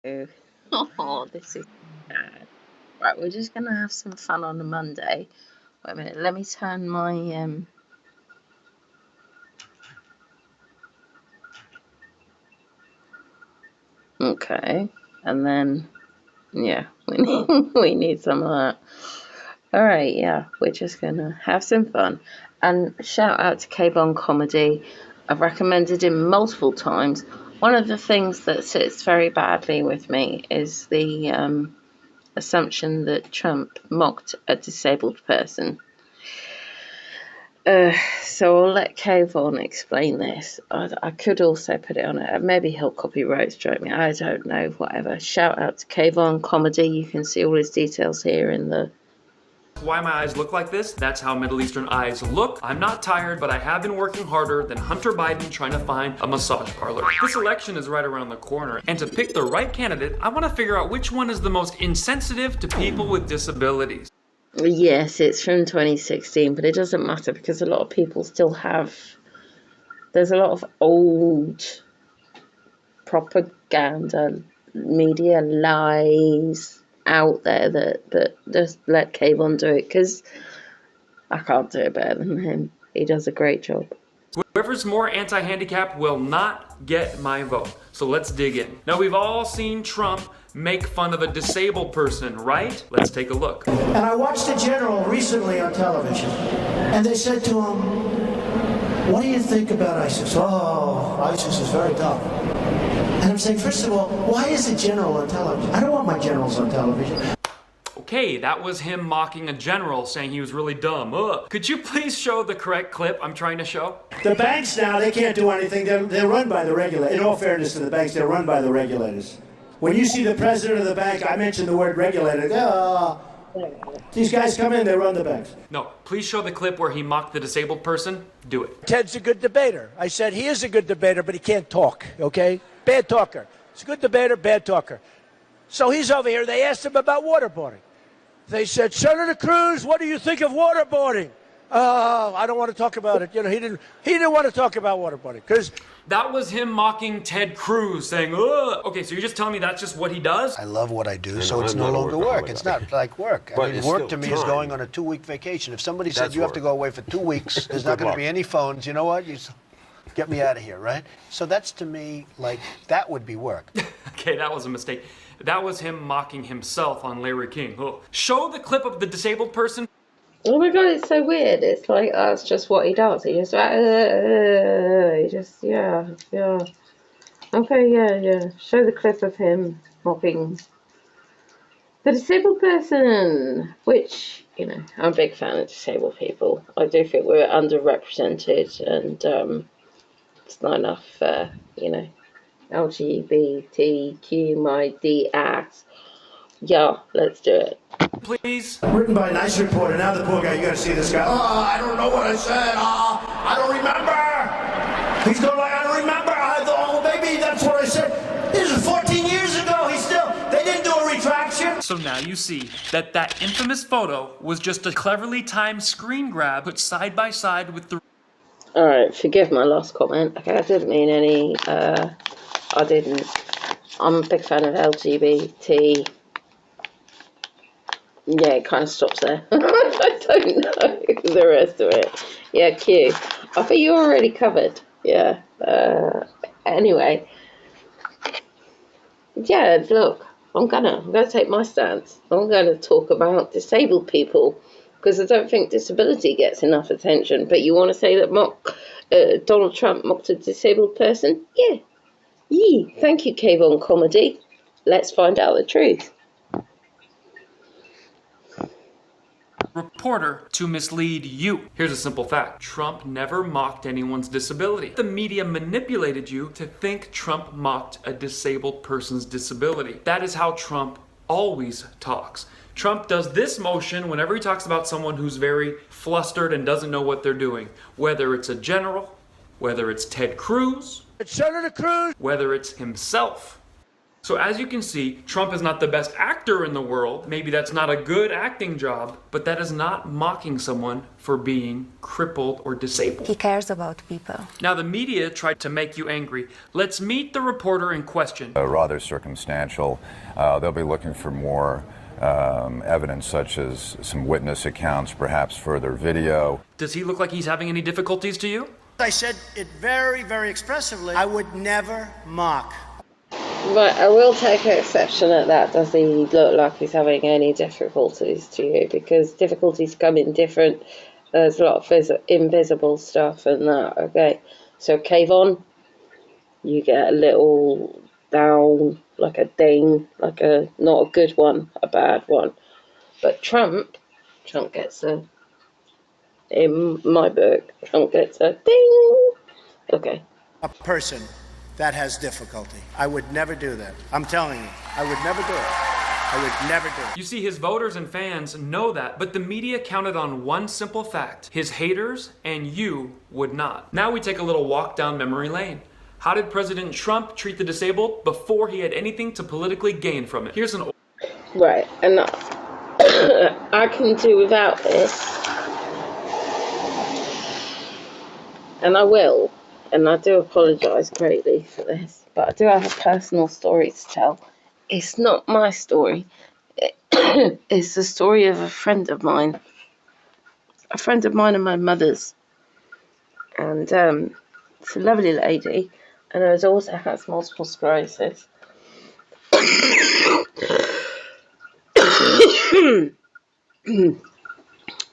Oh, this is bad. Right, we're just gonna have some fun on a Monday. Wait a minute, let me turn my okay, and then yeah, we need we need some of that. All right, yeah, we're just gonna have some fun. And shout out to K-Bon Comedy. I've recommended him multiple times. One of the things that sits very badly with me is the assumption that Trump mocked a disabled person. So I'll let Kayvon explain this. I could also put it on it. Maybe he'll copyright strike me. I don't know. Whatever. Shout out to Kayvon Comedy. You can see all his details here in the. Why my eyes look like this? That's how Middle Eastern eyes look. I'm not tired, but I have been working harder than Hunter Biden trying to find a massage parlor. This election is right around the corner, and to pick the right candidate, I want to figure out which one is the most insensitive to people with disabilities. Yes, it's from 2016, but it doesn't matter because a lot of people still have. There's a lot of old propaganda, media lies out there that just let Kayvon do it because I can't do it better than him. He does a great job. Whoever's more anti-handicap will not get my vote. So let's dig in. Now we've all seen Trump make fun of a disabled person, right? Let's take a look. And I watched a general recently on television, and they said to him, "What do you think about ISIS?" "Oh, ISIS is very tough." And I'm saying, first of all, why is a general on television? I don't want my generals on television. Okay, that was him mocking a general, saying he was really dumb. Ugh. Could you please show the correct clip I'm trying to show? The banks now, they can't do anything. They're run by the regulators. In all fairness to the banks, they're run by the regulators. When you see the president of the bank, I mentioned the word regulator. These guys come in, they run the banks. No, please show the clip where he mocked the disabled person. Do it. Ted's a good debater. I said he is a good debater, but he can't talk, okay? Bad talker. He's a good debater, bad talker. So he's over here. They asked him about waterboarding. They said, "Senator Cruz, what do you think of waterboarding?" I don't want to talk about it. You know, he didn't want to talk about waterboarding because that was him mocking Ted Cruz, saying, "Ugh." Okay, so you're just telling me that's just what he does? I love what I do, so it's no longer work. It's not like work. I mean, work to me is going on a 2-week vacation. If somebody said you have to go away for 2 weeks, there's not going to be any phones. You know what? You get me out of here, right? So that's to me like that would be work. Okay, that was a mistake. That was him mocking himself on Larry King. Ugh. Show the clip of the disabled person. Oh my god, it's so weird. It's like that's just what he does. He just yeah. Okay, yeah. Show the clip of him mocking the disabled person, which, you know, I'm a big fan of disabled people. I do think we're underrepresented, and it's not enough, you know, LGBTQ my D ass. Yeah, let's do it. Please. written by a nice reporter. Now the poor guy, you got to see this guy. "Oh, I don't know what I said. I don't remember." He's going like, "I don't remember." I thought, "Oh, maybe that's what I said." This is 14 years ago. They didn't do a retraction. So now you see that infamous photo was just a cleverly timed screen grab put side by side with the... Alright, forgive my last comment. Okay, I didn't mean any, I didn't. I'm a big fan of LGBT. Yeah, it kind of stops there. I don't know the rest of it. Yeah, Q. I think you already covered. Yeah. Anyway. Yeah, look, I'm gonna take my stance. I'm gonna talk about disabled people because I don't think disability gets enough attention. But you want to say that Donald Trump mocked a disabled person? Yeah. Yee. Thank you, Kayvon Comedy. Let's find out the truth. reporter to mislead you. Here's a simple fact. Trump never mocked anyone's disability. The media manipulated you to think Trump mocked a disabled person's disability. That is how Trump always talks. Trump does this motion whenever he talks about someone who's very flustered and doesn't know what they're doing. Whether it's a general, whether it's Ted Cruz, Senator Cruz, whether it's himself. So as you can see, Trump is not the best actor in the world. Maybe that's not a good acting job, but that is not mocking someone for being crippled or disabled. He cares about people. Now the media tried to make you angry. Let's meet the reporter in question. Rather circumstantial. They'll be looking for more evidence such as some witness accounts, perhaps further video. Does he look like he's having any difficulties to you? I said it very, very expressively. I would never mock. Right, I will take exception at that. Does he look like he's having any difficulties to you? Because difficulties come in different. There's a lot of invisible stuff and that. Okay, so Kayvon, you get a little down, like a ding, like a not a good one, a bad one. But Trump gets a. In my book, Trump gets a ding. Okay. A person that has difficulty. I would never do that. I'm telling you, I would never do it. I would never do it. You see, his voters and fans know that, but the media counted on one simple fact. His haters and you would not. Now we take a little walk down memory lane. How did President Trump treat the disabled before he had anything to politically gain from it? Here's an... Right, and I can do without this. And I will. And I do apologise greatly for this, but I do have a personal story to tell. It's not my story. It's the story of a friend of mine. A friend of mine and my mother's. And it's a lovely lady. And her daughter has multiple sclerosis.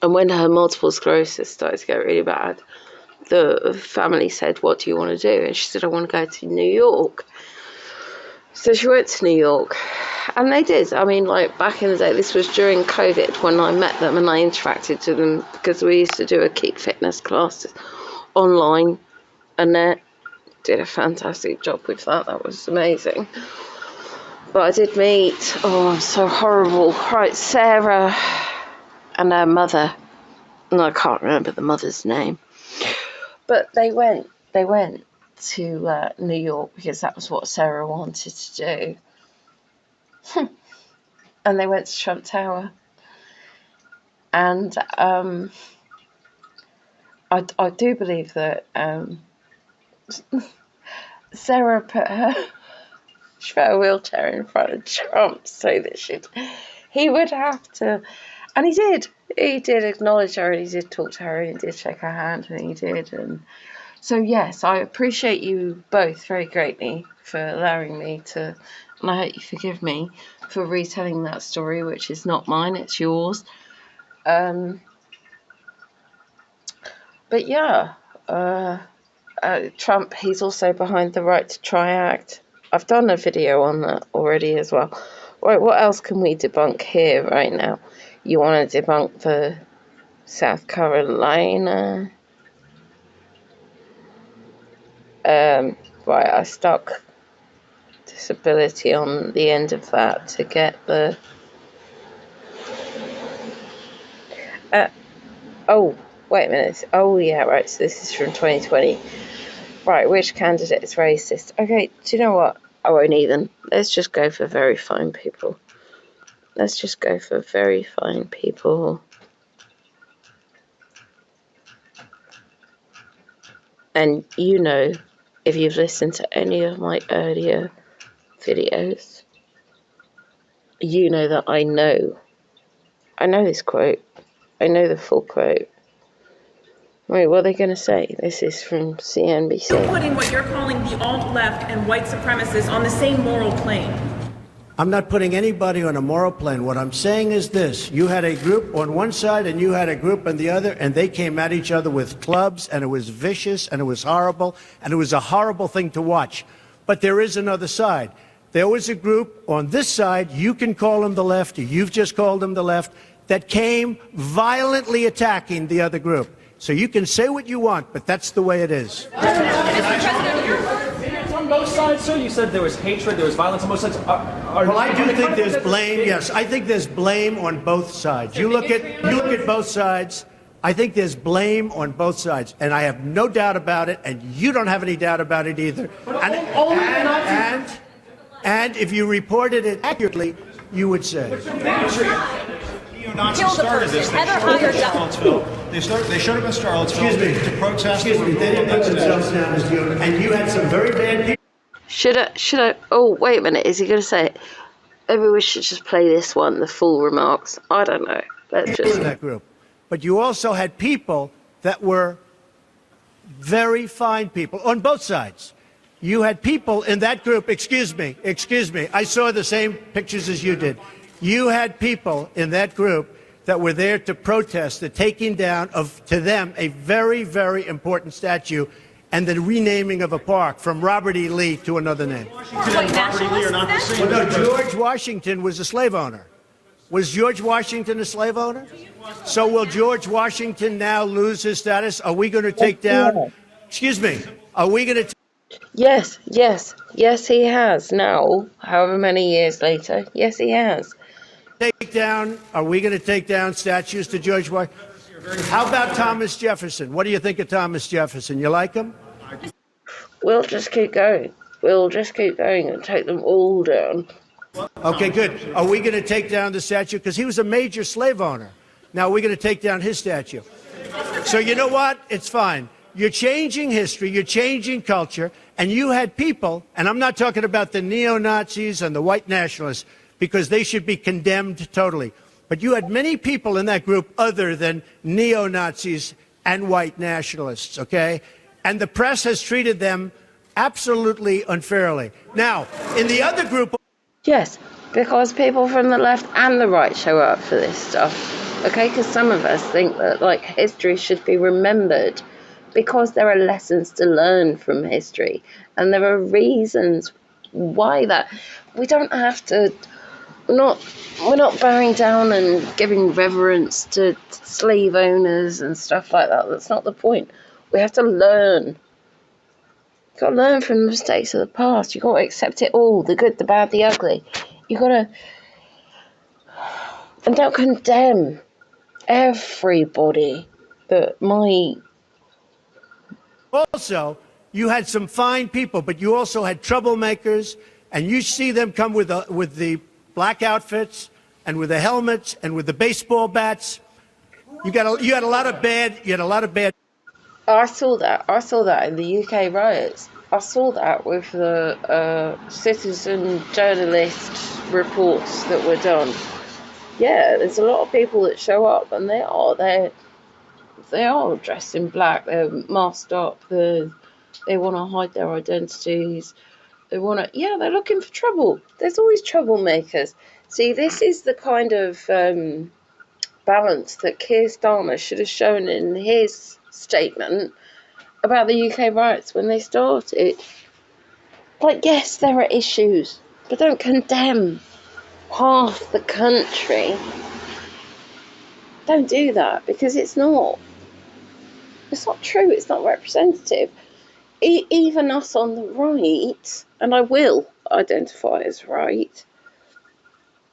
And when her multiple sclerosis started to get really bad, the family said, what do you want to do? And she said, I want to go to New York. So she went to New York. And they did. I mean, like, back in the day, this was during COVID when I met them and I interacted with them because we used to do a Keep Fitness class online. And they did a fantastic job with that. That was amazing. But I did meet, oh, I'm so horrible. Right, Sarah and her mother. And I can't remember the mother's name. But they went to New York because that was what Sarah wanted to do. And they went to Trump Tower. And I do believe that Sarah put a wheelchair in front of Trump so that he would have to, and he did acknowledge her and he did talk to her and he did shake her hand and he did. And so yes, I appreciate you both very greatly for allowing me to, and I hope you forgive me for retelling that story, which is not mine, it's yours. But yeah, Trump, he's also behind the Right to Try Act. I've done a video on that already as well. Right, what else can we debunk here right now? You want to debunk the South Carolina? Right, I stuck disability on the end of that to get the... oh, wait a minute. Oh, yeah, right, so this is from 2020. Right, which candidate is racist? Okay, do you know what? I won't even. Let's just go for very fine people. Let's just go for very fine people. And you know, if you've listened to any of my earlier videos, you know that I know this quote. I know the full quote. Wait, what are they going to say? This is from CNBC. You're putting what you're calling the alt-left and white supremacists on the same moral plane. I'm not putting anybody on a moral plane. What I'm saying is this. You had a group on one side and you had a group on the other, and they came at each other with clubs, and it was vicious, and it was horrible, and it was a horrible thing to watch. But there is another side. There was a group on this side, you can call them the left, or you've just called them the left, that came violently attacking the other group. So you can say what you want, but that's the way it is. It's on both sides, sir. You said there was hatred, there was violence on both sides. Well, I do think there's blame. Yes, I think there's blame on both sides. You look at both sides. I think there's blame on both sides, and I have no doubt about it, and you don't have any doubt about it either. And if you reported it accurately, you would say. Kill the person. Heather Heyer died. They showed up in Charlottesville to protest. Excuse me, they didn't put themselves down as deodorant. And you had some very bad people. Should I? Oh, wait a minute. Is he going to say it? Maybe we should just play this one, the full remarks. I don't know. Let's just. In that group. But you also had people that were very fine people on both sides. You had people in that group, excuse me, I saw the same pictures as you did. You had people in that group that were there to protest the taking down of, to them, a very, very important statue and the renaming of a park from Robert E. Lee to another name. Robert E. Lee are not the same. Well, no, George Washington was a slave owner. Was George Washington a slave owner? So will George Washington now lose his status? Are we going to take down, excuse me, are we going to... Yes, he has now, however many years later. Yes, he has. Are we going to take down statues to George Washington? How about Thomas Jefferson? What do you think of Thomas Jefferson? You like him? We'll just keep going. And take them all down. Okay, good. Are we going to take down the statue? Because he was a major slave owner. Now we're going to take down his statue. So you know what? It's fine. You're changing history, you're changing culture, and you had people, and I'm not talking about the neo-Nazis and the white nationalists, because they should be condemned totally. But you had many people in that group other than neo-Nazis and white nationalists, okay? And the press has treated them absolutely unfairly. Now, in the other group... Yes, because people from the left and the right show up for this stuff, okay? Because some of us think that, like, history should be remembered because there are lessons to learn from history. And there are reasons why that... We don't have to... We're not bowing down and giving reverence to slave owners and stuff like that. That's not the point. We have to learn. You've got to learn from the mistakes of the past. You've got to accept it all, the good, the bad, the ugly. You've got to... And don't condemn everybody that might... Also, you had some fine people, but you also had troublemakers, and you see them come with the black outfits and with the helmets and with the baseball bats. You had a lot of bad. I saw that in the UK riots. I saw that with the citizen journalist reports that were done. Yeah, there's a lot of people that show up, and they are dressed in black. They're masked up. They want to hide their identities. They're looking for trouble. There's always troublemakers. See, this is the kind of balance that Keir Starmer should have shown in his statement about the UK riots when they started. Like, yes, there are issues, but don't condemn half the country. Don't do that, because it's not true. It's not representative. Even us on the right, and I will identify as right,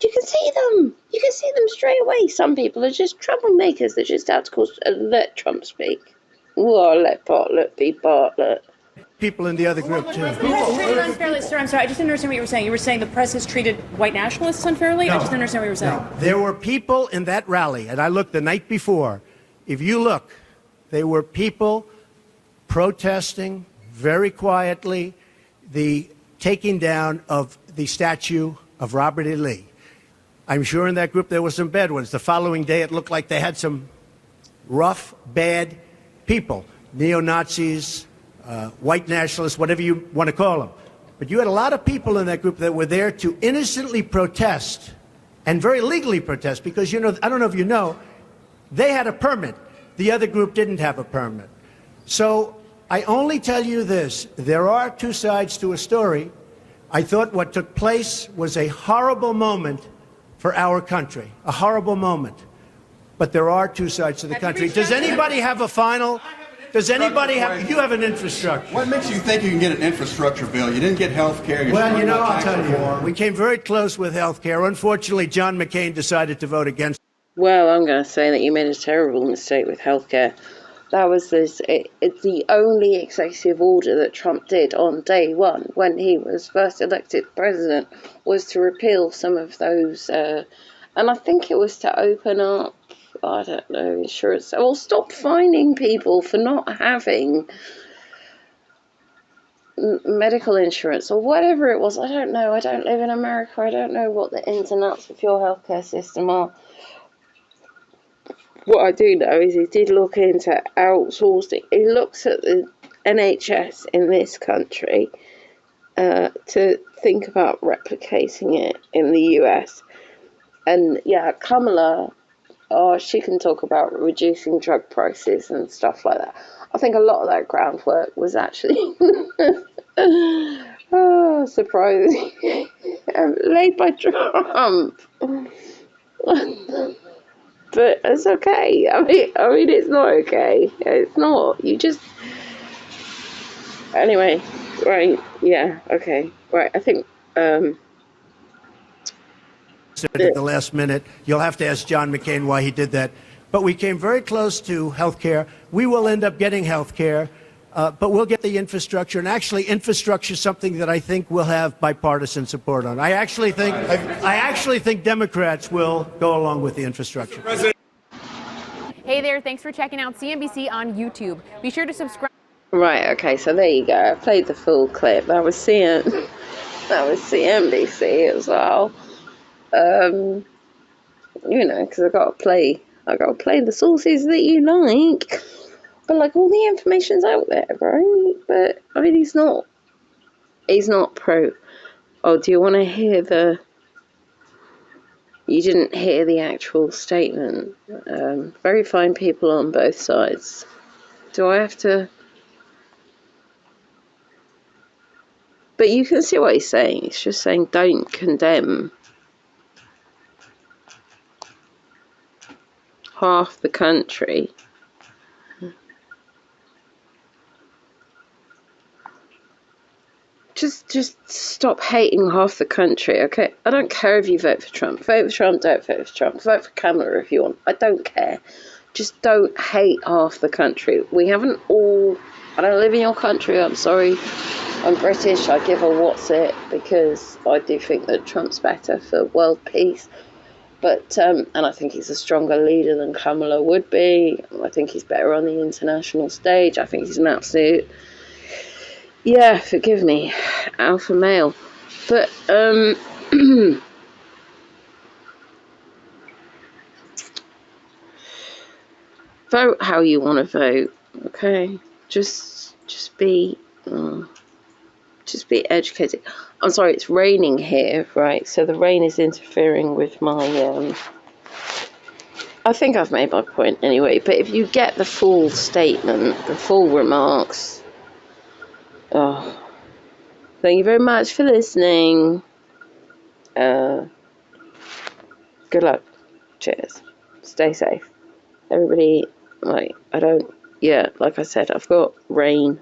you can see them. You can see them straight away. Some people are just troublemakers. They're just out to let Trump speak. Well, let Bartlett be Bartlett. People in the other group, too. Treated unfairly, sir. I'm sorry. I just didn't understand what you were saying. You were saying the press has treated white nationalists unfairly? No, I just didn't understand what you were saying. No. There were people in that rally, and I looked the night before. If you look, there were people protesting very quietly the taking down of the statue of Robert E. Lee. I'm sure in that group there were some bad ones. The following day it looked like they had some rough, bad people, neo-Nazis, white nationalists, whatever you want to call them. But you had a lot of people in that group that were there to innocently protest and very legally protest because, you know, I don't know if you know, they had a permit. The other group didn't have a permit. So I only tell you this. There are two sides to a story. I thought what took place was a horrible moment for our country, a horrible moment. But there are two sides to the country. Does anybody have a final? Does anybody have? You have an infrastructure. What makes you think you can get an infrastructure bill? You didn't get health care. Well, you know, I'll tell you. We came very close with health care. Unfortunately, John McCain decided to vote against. Well, I'm going to say that you made a terrible mistake with healthcare. That was it's the only executive order that Trump did on day one when he was first elected president, was to repeal some of those, and I think it was to open up, I don't know, insurance, or stop fining people for not having medical insurance or whatever it was. I don't know. I don't live in America. I don't know what the ins and outs of your healthcare system are. What I do know is he did look into outsourcing. He looks at the NHS in this country to think about replicating it in the US. And yeah, Kamala, she can talk about reducing drug prices and stuff like that. I think a lot of that groundwork was actually surprising, laid by Trump. But it's okay. I mean, it's not okay. It's not. You just. Anyway, right? Yeah. Okay. Right. I think. At the last minute, you'll have to ask John McCain why he did that. But we came very close to health care. We will end up getting health care, but we'll get the infrastructure. And actually, infrastructure is something that I think will have bipartisan support on. I actually think Democrats will go along with the infrastructure. Hey there, thanks for checking out CNBC on YouTube. Be sure to subscribe. Right. Okay. So there you go. I played the full clip. That was CNBC as well. You know, because I got to play the sources that you like. But like, all the information's out there, right? But I mean, he's not pro. Oh, do you want to hear you didn't hear the actual statement? Very fine people on both sides. Do I have to? But you can see what he's saying. He's just saying, don't condemn half the country. Just stop hating half the country, okay? I don't care if you vote for Trump. Vote for Trump, don't vote for Trump. Vote for Kamala if you want. I don't care. Just don't hate half the country. We haven't all... I don't live in your country, I'm sorry. I'm British, I give a what's it, because I do think that Trump's better for world peace. But, and I think he's a stronger leader than Kamala would be. I think he's better on the international stage. I think he's an absolute... Yeah, forgive me, alpha male. But, vote how you want to vote, okay? Just be educated. I'm sorry, it's raining here, right? So the rain is interfering with my, I think I've made my point anyway, but if you get the full statement, the full remarks, thank you very much for listening. Good luck. Cheers. Stay safe. Everybody, like I said, I've got rain